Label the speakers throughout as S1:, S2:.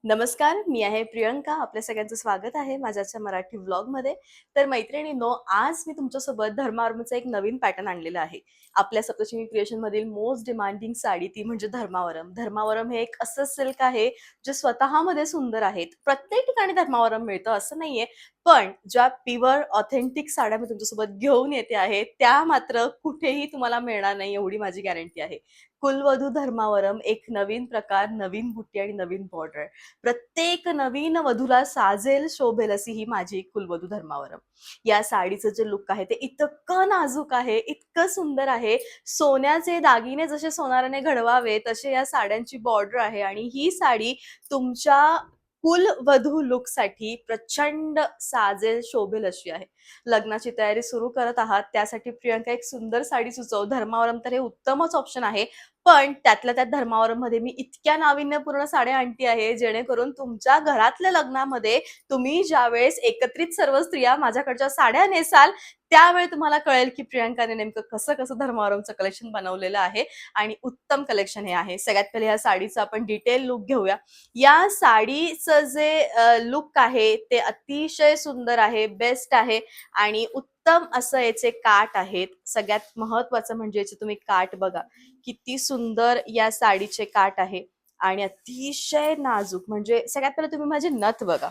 S1: नमस्कार, मी आहे प्रियंका. आपल्या सगळ्यांचं स्वागत आहे माझ्याच्या मराठी व्लॉगमध्ये. तर मैत्रिणींनो, आज मी तुमच्यासोबत धर्मावरमचा एक नवीन पॅटर्न आणलेला आहे. आपल्या सप्तशृंगी क्रिएशनमधील मोस्ट डिमांडिंग साडी ती म्हणजे धर्मावरम. धर्मावरम हे एक असं सिल्क आहे, जे स्वतःमध्ये सुंदर आहेत. प्रत्येक ठिकाणी धर्मावरम मिळतं असं नाहीये, पण ज्या प्युअर ऑथेंटिक साड्या मी तुमच्यासोबत घेऊन येते आहे, त्या मात्र कुठेही तुम्हाला मिळणार नाही एवढी माझी गॅरंटी आहे. कुलवधू धर्मावरम एक नवीन प्रकार, नवीन बुट्टी आणि नवीन बॉर्डर. प्रत्येक नवीन वधूला साजेल, शोभेल अशी ही माझी कुलवधू धर्मावरम. या साडीचं जे लुक आहे ते इतकं नाजूक आहे, इतकं सुंदर आहे. सोन्याचे दागिने जसे सोनाराने घडवावे तसे या साड्यांची बॉर्डर आहे आणि ही साडी तुमच्या कुलवधू लुकसाठी प्रचंड साजेल, शोभेल अशी आहे. लग्नाची तयारी सुरू करत आहात त्यासाठी प्रियंका एक सुंदर साडी सुचव. धर्मावरम तर हे उत्तमच ऑप्शन आहे. पण त्यातल्या त्यात धर्मावरममध्ये मी इतक्या नाविन्यपूर्ण साड्या आणते आहे, जेणेकरून तुमच्या घरातल्या लग्नामध्ये तुम्ही ज्यावेळेस एकत्रित सर्व स्त्रिया माझ्याकडच्या साड्या नेसाल, त्यावेळी तुम्हाला कळेल की प्रियंकाने नेमकं कसं-कसं धर्मावरमचं कलेक्शन बनवलेलं आहे आणि उत्तम कलेक्शन हे आहे. सगळ्यात पहिले या साडीचा आपण डिटेल लुक घेऊया. या साडीचं जे लुक आहे ते अतिशय सुंदर आहे, बेस्ट आहे आणि उत्तम असं याचे काठ आहेत. सगळ्यात महत्त्वाचं म्हणजे याचे तुम्ही काठ बघा. किती सुंदर या साडीचे काठ आहे आणि अतिशय नाजूक. म्हणजे सगळ्यात पहिले तुम्ही माझी नथ बघा.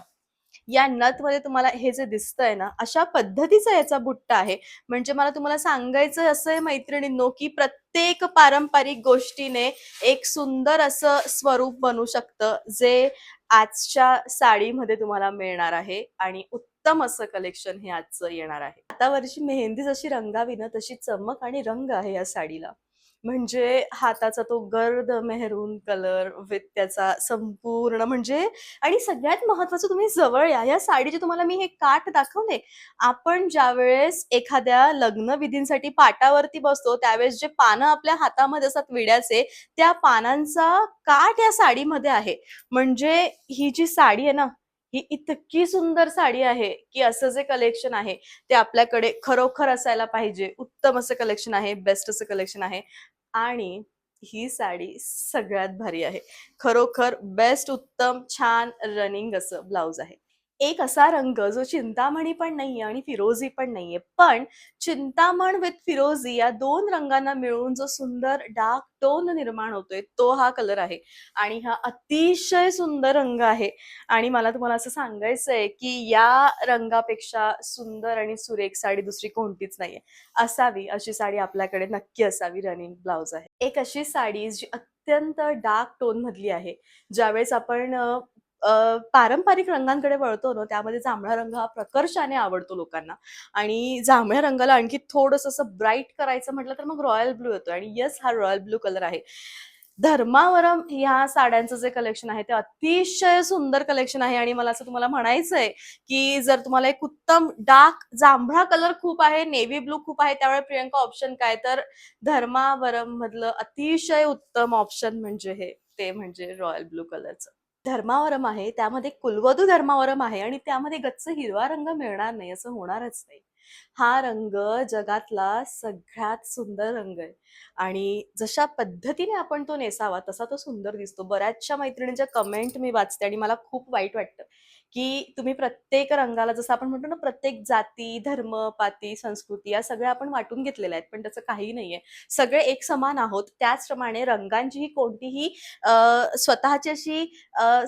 S1: या नथमध्ये तुम्हाला हे जे दिसतंय ना, अशा पद्धतीचा याचा बुट्टा आहे. म्हणजे मला तुम्हाला सांगायचं असं आहे मैत्रिणींनो, की प्रत्येक पारंपरिक गोष्टीने एक सुंदर असं स्वरूप बनू शकतं, जे आजच्या साडीमध्ये तुम्हाला मिळणार आहे आणि उत्तम असं कलेक्शन हे आजचं येणार आहे. हातावरची मेहंदी जशी रंगावी ना, तशी चमक आणि रंग आहे या साडीला. म्हणजे हाताचा तो गर्द मेहरून कलर विथ त्याचा संपूर्ण म्हणजे आणि सगळ्यात महत्वाचं तुम्ही जवळ या. या साडीचे तुम्हाला मी हे काठ दाखवले. आपण ज्यावेळेस एखाद्या लग्नविधींसाठी पाटावरती बसतो, त्यावेळेस जे पानं आपल्या हातामध्ये असतात विड्याचे, त्या पानांचा काठ या साडीमध्ये आहे. म्हणजे ही जी साडी आहे ना, ही इतकी सुंदर साडी आहे, की असं जे कलेक्शन आहे, ते आपल्याकडे खरोखर असायला पाहिजे. उत्तम असं कलेक्शन आहे, बेस्ट असं कलेक्शन आहे. आणि ही साडी सगळ्यात भारी आहे. खरोखर बेस्ट उत्तम छान रनिंग असं ब्लाउज आहे. एक असा रंग जो चिंतामणी पण नाहीये आणि फिरोझी पण नाहीये. पण चिंतामण विथ फिरोझी या 2 रंगांना मिळून जो सुंदर डार्क टोन निर्माण होतोय, तो हा कलर आहे. आणि हा अतिशय सुंदर रंग आहे. आणि मला तुम्हाला असं सांगायचंय, की या रंगापेक्षा सुंदर आणि सुरेख साडी दुसरी कोणतीच नाहीये. असावी अशी साडी आपल्याकडे नक्की असावी रनिंग ब्लाउज आहे. एक अशी साडी जी अत्यंत डार्क टोन मधली आहे. ज्यावेळेस आपण पारंपरिक रंगांकडे वळतो ना, त्यामध्ये जांभळा रंग हा प्रकर्षाने आवडतो लोकांना आणि जांभळ्या रंगाला आणखी थोडंसं असं ब्राईट करायचं म्हटलं तर मग रॉयल ब्लू येतो आणि येस हा रॉयल ब्लू कलर आहे. धर्मावरम ह्या साड्यांचं जे कलेक्शन आहे ते अतिशय सुंदर कलेक्शन आहे आणि मला असं तुम्हाला म्हणायचंय, की जर तुम्हाला एक उत्तम डार्क जांभळा कलर खूप आहे, नेव्ही ब्लू खूप आहे, त्यावेळी प्रियंका ऑप्शन काय तर धर्मावरम मधलं अतिशय उत्तम ऑप्शन म्हणजे हे, ते म्हणजे रॉयल ब्लू कलरचं. धर्मावरम आहे, त्यामध्ये कुलवधू धर्मावरम आहे आणि त्यामध्ये गच्च हिरवा रंग मिळणार नाही, असं होणारच नाही. हा रंग जगातला सगळ्यात सुंदर रंग आहे आणि जशा पद्धतीने आपण तो नेसावा तसा तो सुंदर दिसतो. बऱ्याचशा मैत्रिणींच्या कमेंट मी वाचते आणि मला खूप वाईट वाटतं, की तुम्ही प्रत्येक रंगाला जसं आपण म्हणतो ना, प्रत्येक जाती, धर्म, पाती, संस्कृती या सगळ्या आपण वाटून गेलेल्या आहेत, पण त्याचं काही नाहीये. सगळे एक समान आहोत. त्याचप्रमाणे रंगांचीही कोणतीही स्वतःची अशी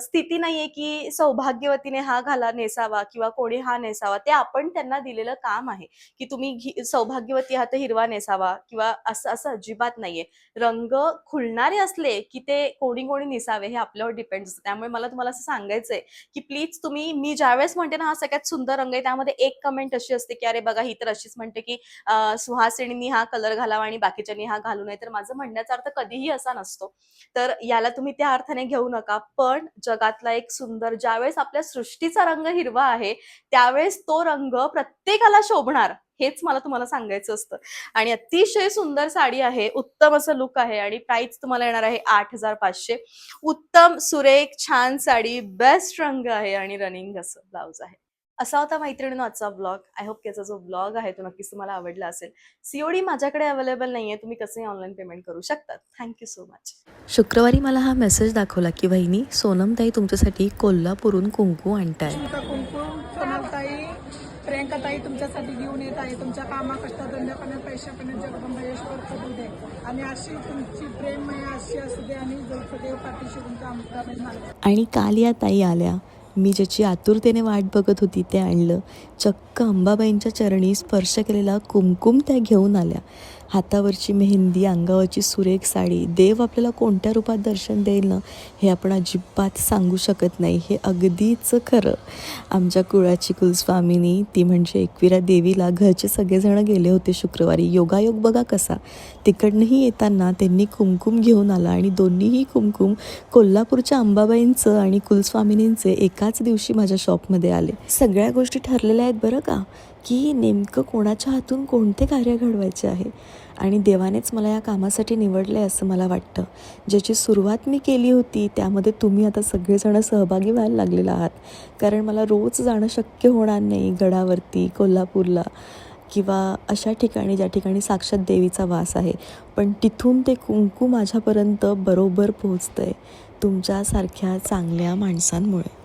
S1: स्थिती नाहीये, की सौभाग्यवतीने हा नेसावा किंवा कोणी हा नेसावा. ते आपण त्यांना दिलेलं काम आहे, की तुम्ही सौभाग्यवती आहात तर हिरवा नेसावा किंवा असं असं अजिबात नाहीये. रंग खुलणारे असले, की ते कोणी-कोणी नेसावे हे आपल्यावर डिपेंड असतं. त्यामुळे मला तुम्हाला असं सांगायचंय, की प्लीज तुम्ही मी ज्यावेळेस म्हणते ना, हा सगळ्यात सुंदर रंग आहे, त्यामध्ये एक कमेंट अशी असते, की "अरे बघा, ही तर अशीच म्हणते, की सुहासिनींनी हा कलर घालावा आणि बाकीच्यांनी हा घालू नये." तर माझं म्हणण्याचा अर्थ कधीही असा नसतो. तर याला तुम्ही त्या अर्थाने घेऊ नका. पण जगातला एक सुंदर ज्यावेळेस आपल्या सृष्टीचा रंग हिरवा आहे, त्यावेळेस तो रंग प्रत्येकाला शोभणार. हेच मला तुम्हाला सांगायचं असतं. आणि अतिशय सुंदर साडी आहे. उत्तम असं लूक आहे आणि प्राईस तुम्हाला येणार आहे 8,500. उत्तम, सुरेख, छान साडी, बेस्ट रंग आहे आणि रनिंग असं ब्लाउज आहे. असा होता मैत्रिणींनो आजचा ब्लॉग. आय होप की याचा जो ब्लॉग आहे तो नक्कीच तुम्हाला आवडला असेल. सीओडी माझ्याकडे अवेलेबल नाहीये. तुम्ही कसंही ऑनलाईन पेमेंट करू शकतात. Thank so much.
S2: शुक्रवारी मला हा मेसेज दाखवला की वहिनी सोनमताई तुमच्यासाठी कोल्हापूरहून कुंकू आणताय.
S3: तुमचा कुंकुम सोनालताई प्रियंकाताई तुमच्यासाठी घेऊन येत आहे. तुमच्या कामा कष्टधंद्यापणे पैशापणे जगदंबेश्वर करू दे आणि अशी तुमची प्रेममय अशी असू दे आणि देव पाठीशी तुमच्या अमृताबाई मागे.
S2: आणि काल या ताई आल्या. मी ज्याची आतुरतेने वाट बघत होती ते आणलं. चक्क अंबाबाईंच्या चरणी स्पर्श केलेला कुमकुम त्या घेऊन आल्या. हातावरची मेहंदी, अंगावरची सुरेख साडी, देव आपल्याला कोणत्या रूपात दर्शन देईल ना हे आपण अजिबात सांगू शकत नाही. हे अगदीच खरं. आमच्या कुळाची कुलस्वामिनी ती म्हणजे एकविरा देवीला घरचे सगळेजण गेले होते शुक्रवारी. योगायोग बघा कसा. तिकडनंही येताना त्यांनी कुमकुम घेऊन आला आणि दोन्हीही कुमकुम कोल्हापूरच्या अंबाबाईंचं आणि कुलस्वामिनींचे एकाच दिवशी माझ्या शॉपमध्ये आले. सगळ्या गोष्टी ठरलेल्या आहेत बरं का, की नेमकं कोणाच्या हातून कोणते कार्य घडवायचे आहे आणि देवानेच मला या कामासाठी निवडले असं मला वाटतं. ज्याची सुरुवात मी केली होती त्यामध्ये तुम्ही आता सगळेजण सहभागी व्हायला लागलेला आहात. कारण मला रोज जाणं शक्य होणार नाही गडावरती, कोल्हापूरला किंवा अशा ठिकाणी ज्या ठिकाणी साक्षात देवीचा वास आहे. पण तिथून ते कुंकू माझ्यापर्यंत बरोबर पोहोचतं आहे तुमच्यासारख्या चांगल्या माणसांमुळे.